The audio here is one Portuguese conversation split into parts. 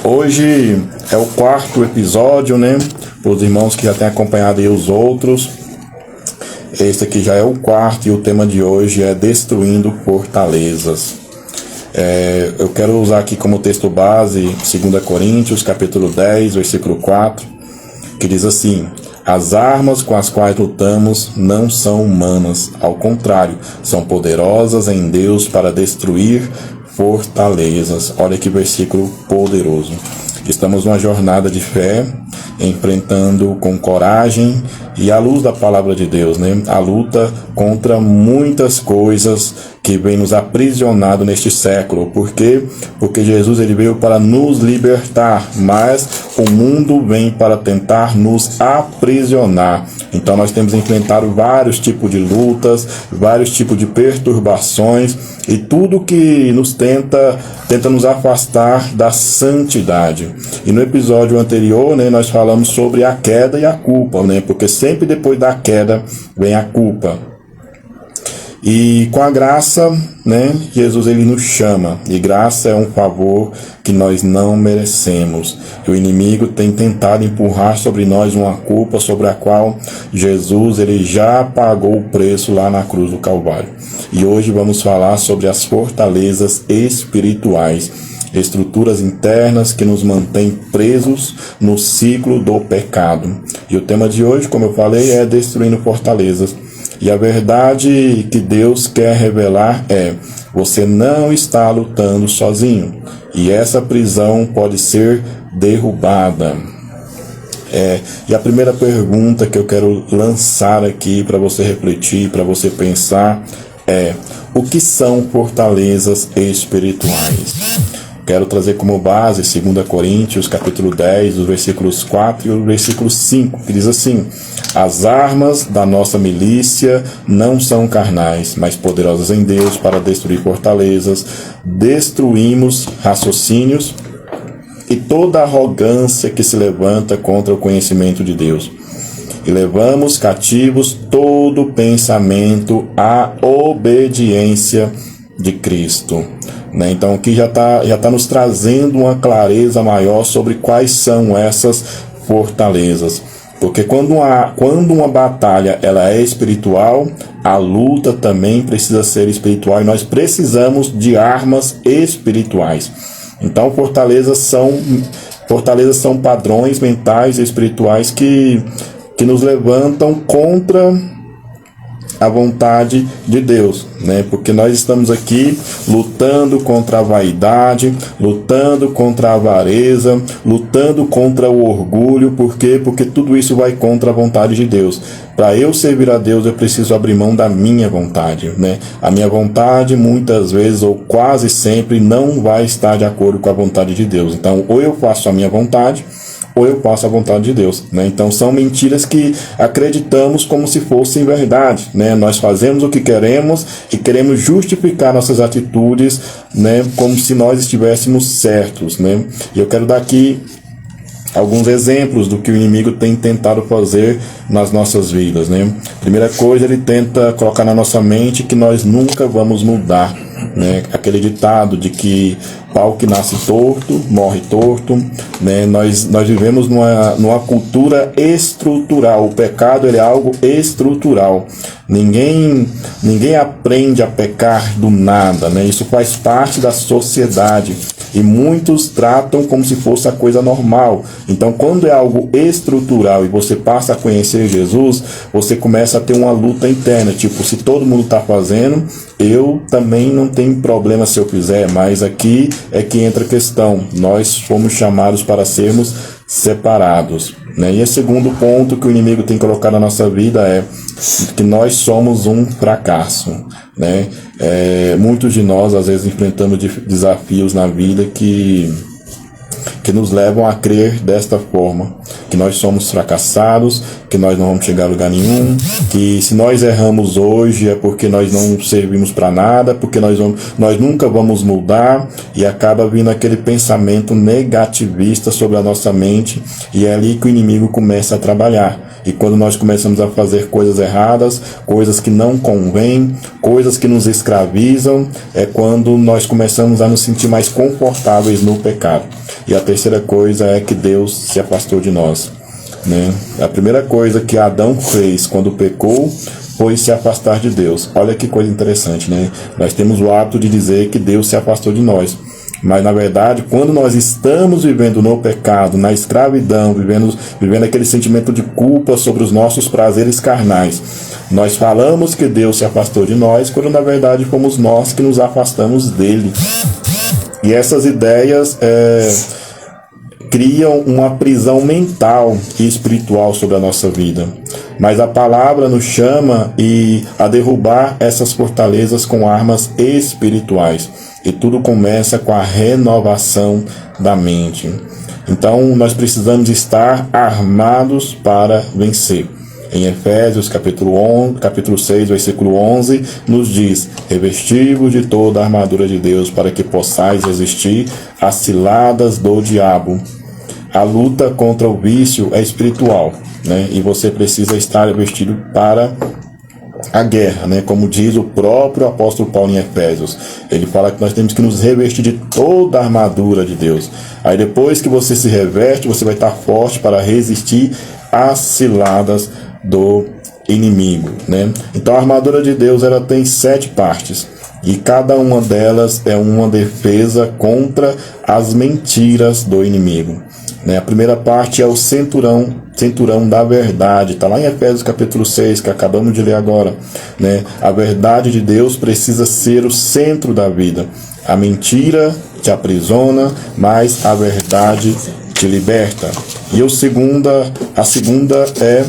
Hoje é o quarto episódio, né? Para os irmãos que já têm acompanhado aí os outros. Este aqui já é o quarto e o tema de hoje é Destruindo Fortalezas. Eu quero usar aqui como texto base 2 Coríntios, capítulo 10, versículo 4, que diz assim: as armas com as quais lutamos não são humanas, ao contrário, são poderosas em Deus para destruir fortalezas. Olha que versículo poderoso. Estamos numa jornada de fé, enfrentando com coragem e à luz da palavra de Deus, né? A luta contra muitas coisas que vem nos aprisionado neste século. Por quê? Porque Jesus ele veio para nos libertar, mas o mundo vem para tentar nos aprisionar. Então nós temos enfrentado vários tipos de lutas, vários tipos de perturbações e tudo que nos tenta nos afastar da santidade. E no episódio anterior, né, nós falamos sobre a queda e a culpa, né? Porque sempre depois da queda vem a culpa. E com a graça, né, Jesus ele nos chama, e graça é um favor que nós não merecemos. E o inimigo tem tentado empurrar sobre nós uma culpa sobre a qual Jesus ele já pagou o preço lá na cruz do Calvário. E hoje vamos falar sobre as fortalezas espirituais, estruturas internas que nos mantêm presos no ciclo do pecado. E o tema de hoje, como eu falei, é Destruindo Fortalezas. E a verdade que Deus quer revelar é: você não está lutando sozinho. E essa prisão pode ser derrubada. E a primeira pergunta que eu quero lançar aqui para você refletir, para você pensar é: o que são fortalezas espirituais? Quero trazer como base 2 Coríntios, capítulo 10, os versículos 4 e o versículo 5, que diz assim: as armas da nossa milícia não são carnais, mas poderosas em Deus para destruir fortalezas. Destruímos raciocínios e toda arrogância que se levanta contra o conhecimento de Deus. E levamos cativos todo pensamento à obediência de Cristo. Então aqui já tá nos trazendo uma clareza maior sobre quais são essas fortalezas. Porque quando uma batalha ela é espiritual, a luta também precisa ser espiritual e nós precisamos de armas espirituais. Então fortalezas são padrões mentais e espirituais que nos levantam contra a vontade de Deus, né? Porque nós estamos aqui lutando contra a vaidade, lutando contra a avareza, lutando contra o orgulho. Por quê? Porque tudo isso vai contra a vontade de Deus. Para eu servir a Deus, eu preciso abrir mão da minha vontade, né? A minha vontade, muitas vezes, ou quase sempre, não vai estar de acordo com a vontade de Deus. Então, ou eu faço a minha vontade, ou eu faço a vontade de Deus, né? Então são mentiras que acreditamos como se fossem verdade, né? Nós fazemos o que queremos e queremos justificar nossas atitudes, né? Como se nós estivéssemos certos, né? E eu quero dar aqui alguns exemplos do que o inimigo tem tentado fazer nas nossas vidas, né? Primeira coisa, ele tenta colocar na nossa mente que nós nunca vamos mudar, né? Aquele ditado de que pau que nasce torto, morre torto, né? Nós vivemos numa cultura estrutural. O pecado ele é algo estrutural. Ninguém aprende a pecar do nada, né? Isso faz parte da sociedade e muitos tratam como se fosse a coisa normal. Então, quando é algo estrutural e você passa a conhecer Jesus, você começa a ter uma luta interna. Tipo, se todo mundo está fazendo, eu também não tenho problema se eu fizer, mas aqui é que entra a questão. Nós fomos chamados para sermos separados, né? E o segundo ponto que o inimigo tem colocado na nossa vida é que nós somos um fracasso, né? Muitos de nós, às vezes, enfrentamos desafios na vida que nos levam a crer desta forma. que nós somos fracassados, que nós não vamos chegar a lugar nenhum, que se nós erramos hoje é porque nós não servimos para nada, porque nós nunca vamos mudar, e acaba vindo aquele pensamento negativista sobre a nossa mente, e é ali que o inimigo começa a trabalhar. E quando nós começamos a fazer coisas erradas, coisas que não convêm, coisas que nos escravizam, é quando nós começamos a nos sentir mais confortáveis no pecado. E a terceira coisa é que Deus se afastou de nós, né? A primeira coisa que Adão fez quando pecou foi se afastar de Deus. Olha que coisa interessante, né? Nós temos o hábito de dizer que Deus se afastou de nós. Mas, na verdade, quando nós estamos vivendo no pecado, na escravidão, vivendo aquele sentimento de culpa sobre os nossos prazeres carnais, nós falamos que Deus se afastou de nós, quando, na verdade, fomos nós que nos afastamos dele. E essas ideias criam uma prisão mental e espiritual sobre a nossa vida. Mas a palavra nos chama a derrubar essas fortalezas com armas espirituais. E tudo começa com a renovação da mente. Então, nós precisamos estar armados para vencer. Em Efésios, capítulo 6, versículo 11, nos diz: revesti-vos de toda a armadura de Deus, para que possais resistir às ciladas do diabo. A luta contra o vício é espiritual, né? E você precisa estar vestido para a guerra, né? Como diz o próprio apóstolo Paulo em Efésios. Ele fala que nós temos que nos revestir de toda a armadura de Deus. Aí depois que você se reveste, você vai estar forte para resistir às ciladas do inimigo, né? Então a armadura de Deus, ela tem 7 partes. E cada uma delas é uma defesa contra as mentiras do inimigo, né? A primeira parte é o cinturão da verdade. Está lá em Efésios capítulo 6, que acabamos de ler agora, né? A verdade de Deus precisa ser o centro da vida. A mentira te aprisiona, mas a verdade te liberta. E a segunda é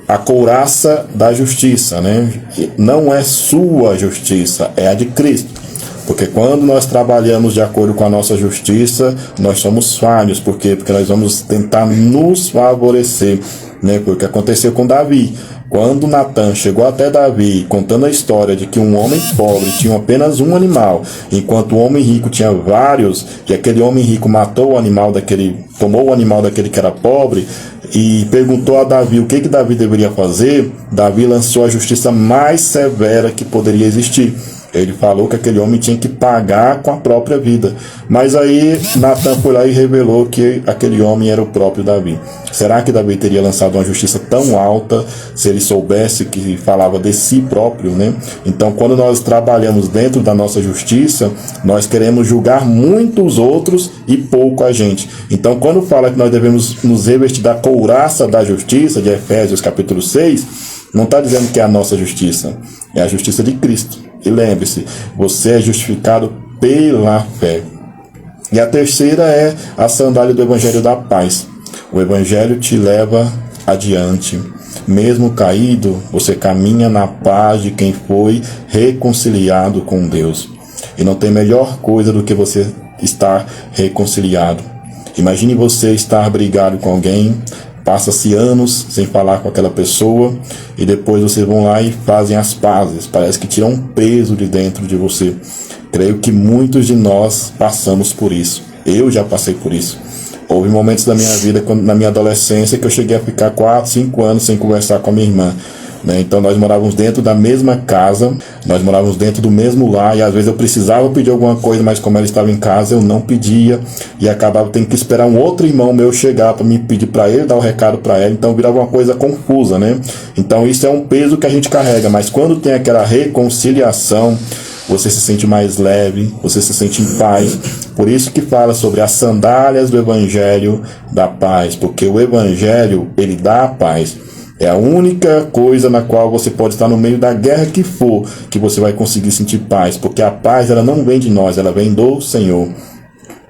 a couraça da justiça, né? Não é sua justiça, é a de Cristo. Porque quando nós trabalhamos de acordo com a nossa justiça, nós somos falhos. Por quê? Porque nós vamos tentar nos favorecer, né? Porque aconteceu com Davi. Quando Natan chegou até Davi, contando a história de que um homem pobre tinha apenas um animal, enquanto o homem rico tinha vários, e aquele homem rico tomou o animal daquele que era pobre, e perguntou a Davi o que Davi deveria fazer, Davi lançou a justiça mais severa que poderia existir. Ele falou que aquele homem tinha que pagar com a própria vida. Mas aí Natan foi lá e revelou que aquele homem era o próprio Davi. Será que Davi teria lançado uma justiça tão alta se ele soubesse que falava de si próprio, né? Então, quando nós trabalhamos dentro da nossa justiça, nós queremos julgar muito os outros e pouco a gente. Então, quando fala que nós devemos nos revestir da couraça da justiça, de Efésios capítulo 6, não está dizendo que é a nossa justiça, é a justiça de Cristo. E lembre-se, você é justificado pela fé. E a terceira é a sandália do Evangelho da Paz. O Evangelho te leva adiante. Mesmo caído, você caminha na paz de quem foi reconciliado com Deus. E não tem melhor coisa do que você estar reconciliado. Imagine você estar brigado com alguém, passa-se anos sem falar com aquela pessoa e depois vocês vão lá e fazem as pazes. Parece que tiram um peso de dentro de você. Creio que muitos de nós passamos por isso. Eu já passei por isso. Houve momentos da minha vida, na minha adolescência, que eu cheguei a ficar 4, 5 anos sem conversar com a minha irmã. Então nós morávamos dentro da mesma casa, nós morávamos dentro do mesmo lar, e às vezes eu precisava pedir alguma coisa, mas como ela estava em casa, eu não pedia, e acabava tendo que esperar um outro irmão meu chegar para me pedir para ele, dar o recado para ela. Então virava uma coisa confusa, né? Então isso é um peso que a gente carrega, mas quando tem aquela reconciliação, você se sente mais leve, você se sente em paz. Por isso que fala sobre as sandálias do Evangelho da Paz, porque o Evangelho, ele dá a paz. É a única coisa na qual você pode estar no meio da guerra que for, que você vai conseguir sentir paz, porque a paz, ela não vem de nós, ela vem do Senhor.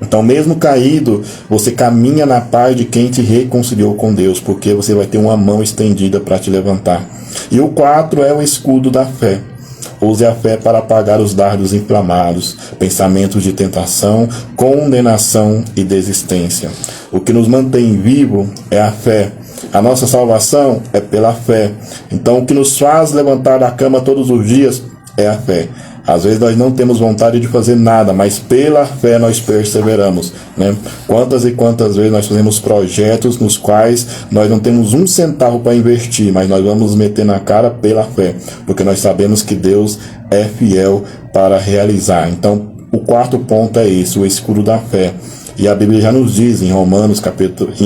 Então, mesmo caído, você caminha na paz de quem te reconciliou com Deus, porque você vai ter uma mão estendida para te levantar. E o 4 é o escudo da fé. Use a fé para apagar os dardos inflamados, pensamentos de tentação, condenação e desistência. O que nos mantém vivo é a fé. A nossa salvação é pela fé. Então, o que nos faz levantar da cama todos os dias é a fé. Às vezes nós não temos vontade de fazer nada, mas pela fé nós perseveramos, né? Quantas e quantas vezes nós fazemos projetos nos quais nós não temos um centavo para investir, mas nós vamos nos meter na cara pela fé, porque nós sabemos que Deus é fiel para realizar. Então, o quarto ponto é esse, o escudo da fé. E a Bíblia já nos diz em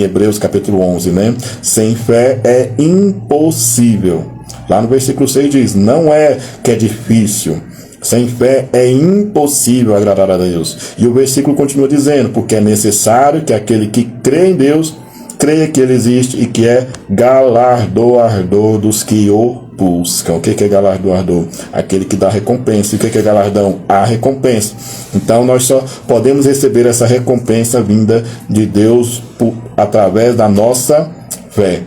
Hebreus capítulo 11, né? Sem fé é impossível. Lá no versículo 6 diz, não é que é difícil. Sem fé é impossível agradar a Deus. E o versículo continua dizendo, porque é necessário que aquele que crê em Deus, creia que Ele existe e que é galardoador dos que o buscam. O que é galardoador? Aquele que dá recompensa. E o que é galardão? A recompensa. Então nós só podemos receber essa recompensa vinda de Deus através da nossa fé.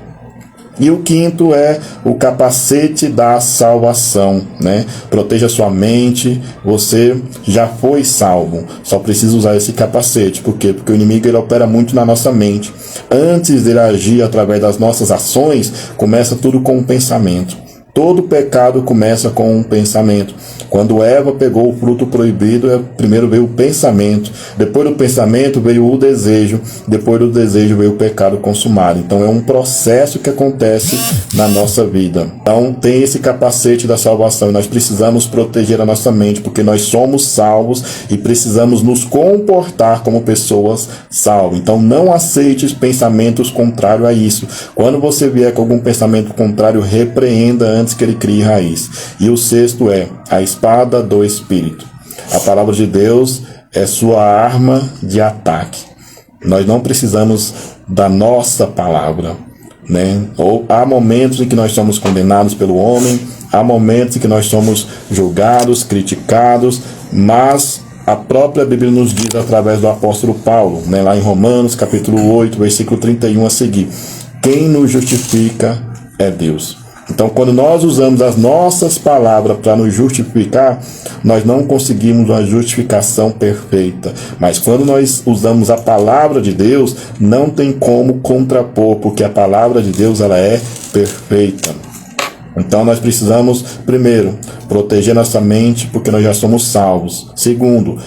E o quinto é o capacete da salvação, né? Proteja sua mente, você já foi salvo, só precisa usar esse capacete. Por quê? Porque o inimigo ele opera muito na nossa mente. Antes dele agir através das nossas ações, começa tudo com um pensamento. Todo pecado começa com um pensamento. Quando Eva pegou o fruto proibido, primeiro veio o pensamento, depois do pensamento veio o desejo, depois do desejo veio o pecado consumado. Então é um processo que acontece na nossa vida. Então tem esse capacete da salvação e nós precisamos proteger a nossa mente, porque nós somos salvos e precisamos nos comportar como pessoas salvas. Então não aceite pensamentos contrários a isso. Quando você vier com algum pensamento contrário, repreenda antes que ele crie raiz. E o sexto é a espada do Espírito. A palavra de Deus é sua arma de ataque. Nós não precisamos da nossa palavra, né? Há momentos em que nós somos condenados pelo homem, há momentos em que nós somos julgados, criticados, mas a própria Bíblia nos diz através do apóstolo Paulo, né? Lá em Romanos capítulo 8, versículo 31 a seguir, quem nos justifica é Deus. Então, quando nós usamos as nossas palavras para nos justificar, nós não conseguimos uma justificação perfeita. Mas quando nós usamos a palavra de Deus, não tem como contrapor, porque a palavra de Deus ela é perfeita. Então nós precisamos, primeiro, proteger nossa mente, porque nós já somos salvos. Segundo,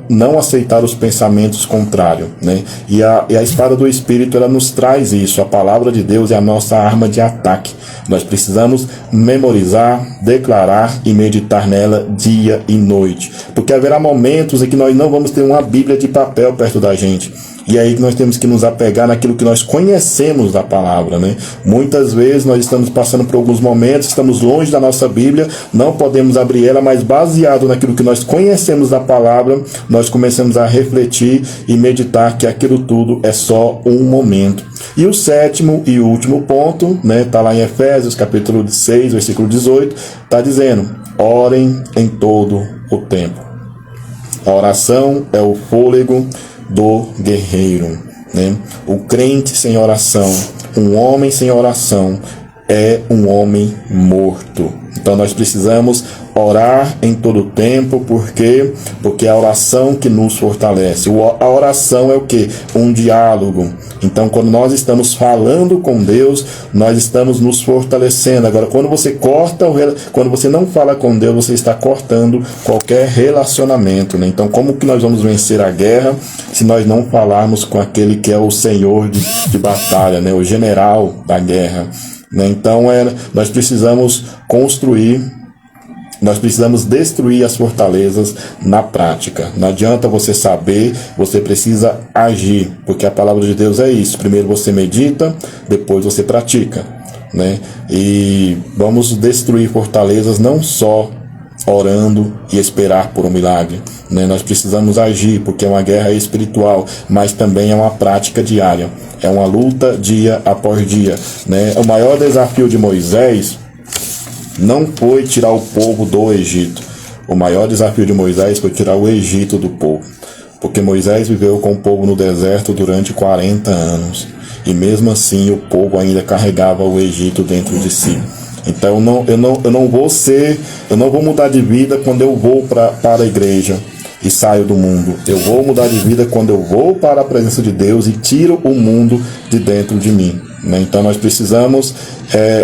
não aceitar os pensamentos contrários, né? E a espada do Espírito, ela nos traz isso. A palavra de Deus é a nossa arma de ataque. Nós precisamos memorizar, declarar e meditar nela dia e noite. Porque haverá momentos em que nós não vamos ter uma Bíblia de papel perto da gente. E aí nós temos que nos apegar naquilo que nós conhecemos da palavra, né? Muitas vezes nós estamos passando por alguns momentos, estamos longe da nossa Bíblia, não podemos abrir ela, mas baseado naquilo que nós conhecemos da palavra, nós começamos a refletir e meditar que aquilo tudo é só um momento. E o sétimo e último ponto, né? Está lá em Efésios capítulo 6, versículo 18, está dizendo, orem em todo o tempo. A oração é o fôlego do guerreiro, né? O crente sem oração, um homem sem oração é um homem morto. Então nós precisamos orar em todo o tempo, porque é a oração que nos fortalece. A oração é o quê? Um diálogo. Então quando nós estamos falando com Deus, nós estamos nos fortalecendo. Agora quando você não fala com Deus, você está cortando qualquer relacionamento, né? Então como que nós vamos vencer a guerra se nós não falarmos com aquele que é o Senhor de batalha, né? O general da guerra, né? Então nós precisamos nós precisamos destruir as fortalezas na prática. Não adianta você saber, você precisa agir, porque a palavra de Deus é isso. Primeiro você medita, depois você pratica, né? E vamos destruir fortalezas não só orando e esperar por um milagre, né? Nós precisamos agir, porque é uma guerra espiritual, mas também é uma prática diária. É uma luta dia após dia, né? O maior desafio de Moisés não foi tirar o povo do Egito. O maior desafio de Moisés foi tirar o Egito do povo. Porque Moisés viveu com o povo no deserto durante 40 anos. E mesmo assim o povo ainda carregava o Egito dentro de si. Então eu não vou mudar de vida quando eu vou para a igreja e saio do mundo. Eu vou mudar de vida quando eu vou para a presença de Deus e tiro o mundo de dentro de mim, né? Então nós precisamos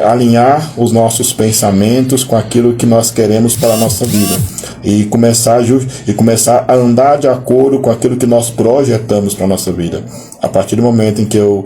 alinhar os nossos pensamentos com aquilo que nós queremos para a nossa vida e começar a andar de acordo com aquilo que nós projetamos para a nossa vida. A partir do momento em que eu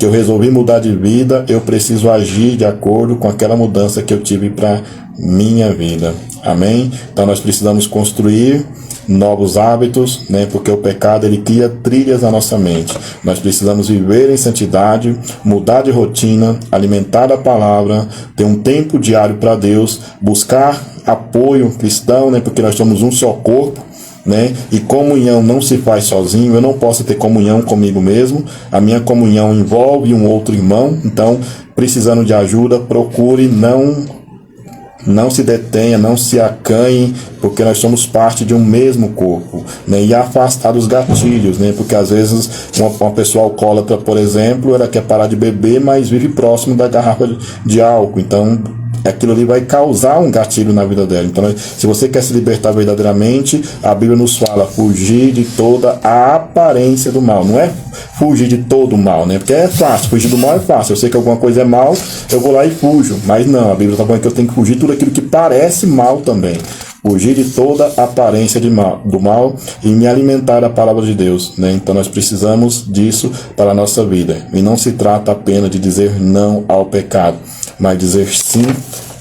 resolvi mudar de vida, eu preciso agir de acordo com aquela mudança que eu tive para minha vida. Amém? Então nós precisamos construir novos hábitos, né? Porque o pecado ele cria trilhas na nossa mente. Nós precisamos viver em santidade, mudar de rotina, alimentar a palavra, ter um tempo diário para Deus, buscar apoio cristão, né? Porque nós somos um só corpo, né? E comunhão não se faz sozinho. Eu não posso ter comunhão comigo mesmo. A minha comunhão envolve um outro irmão. Então, precisando de ajuda, procure não se detenha, não se acanhe, porque nós somos parte de um mesmo corpo, né? E afastar dos gatilhos, né? Porque às vezes uma pessoa alcoólatra, por exemplo, ela quer parar de beber, mas vive próximo da garrafa de álcool. Então aquilo ali vai causar um gatilho na vida dela. Então, se você quer se libertar verdadeiramente, a Bíblia nos fala fugir de toda a aparência do mal. Não é fugir de todo o mal, né? Porque é fácil, fugir do mal é fácil. Eu sei que alguma coisa é mal, eu vou lá e fujo. Mas não, a Bíblia está falando que eu tenho que fugir de tudo aquilo que parece mal também. Fugir de toda a aparência do mal e me alimentar da palavra de Deus, né? Então nós precisamos disso para a nossa vida. E não se trata apenas de dizer não ao pecado, mas dizer sim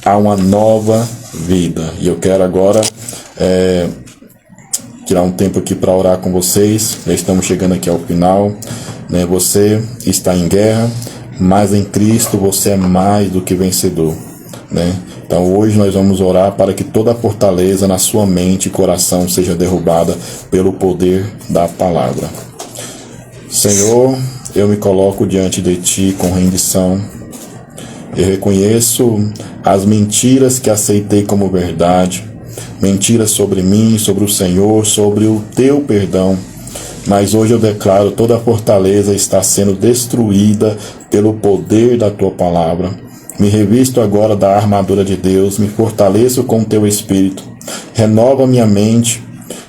a uma nova vida. E eu quero agora tirar um tempo aqui para orar com vocês. Já estamos chegando aqui ao final, né? Você está em guerra, mas em Cristo você é mais do que vencedor, né? Então hoje nós vamos orar para que toda a fortaleza na sua mente e coração seja derrubada pelo poder da palavra. Senhor, eu me coloco diante de Ti com rendição. Eu reconheço as mentiras que aceitei como verdade, mentiras sobre mim, sobre o Senhor, sobre o Teu perdão. Mas hoje eu declaro toda a fortaleza está sendo destruída pelo poder da Tua palavra. Me revisto agora da armadura de Deus, me fortaleço com o Teu Espírito, renova minha mente,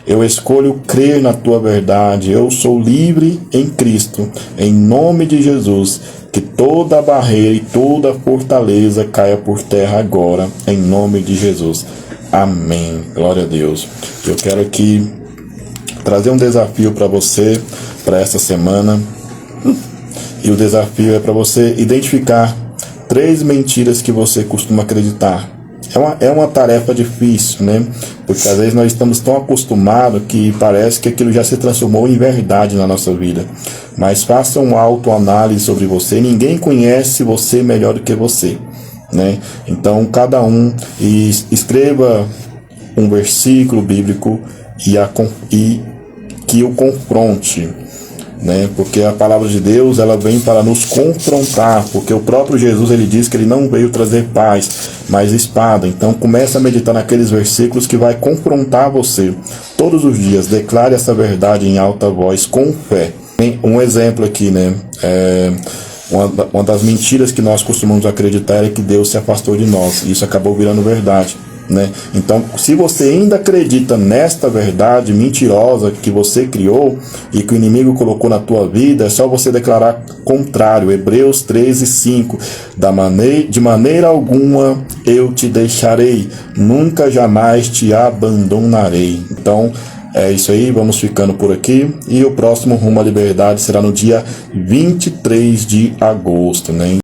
eu escolho crer na Tua verdade, eu sou livre em Cristo, em nome de Jesus, que toda barreira e toda fortaleza caia por terra agora, em nome de Jesus. Amém. Glória a Deus. Eu quero aqui trazer um desafio para você, para essa semana, e o desafio é para você identificar 3 mentiras que você costuma acreditar. É uma tarefa difícil, né? Porque às vezes nós estamos tão acostumados que parece que aquilo já se transformou em verdade na nossa vida. Mas faça uma autoanálise sobre você. Ninguém conhece você melhor do que você, né? Então cada um escreva um versículo bíblico e que o confronte, né? Porque a palavra de Deus ela vem para nos confrontar, porque o próprio Jesus ele diz que ele não veio trazer paz, mas espada. Então comece a meditar naqueles versículos que vai confrontar você todos os dias. Declare essa verdade em alta voz com fé. Um exemplo aqui, né? Uma das mentiras que nós costumamos acreditar é que Deus se afastou de nós. Isso acabou virando verdade, né? Então, se você ainda acredita nesta verdade mentirosa que você criou e que o inimigo colocou na tua vida, é só você declarar contrário. Hebreus 13:5. De maneira alguma eu te deixarei, nunca jamais te abandonarei. Então, é isso aí, vamos ficando por aqui. E o próximo Rumo à Liberdade será no dia 23 de agosto, né?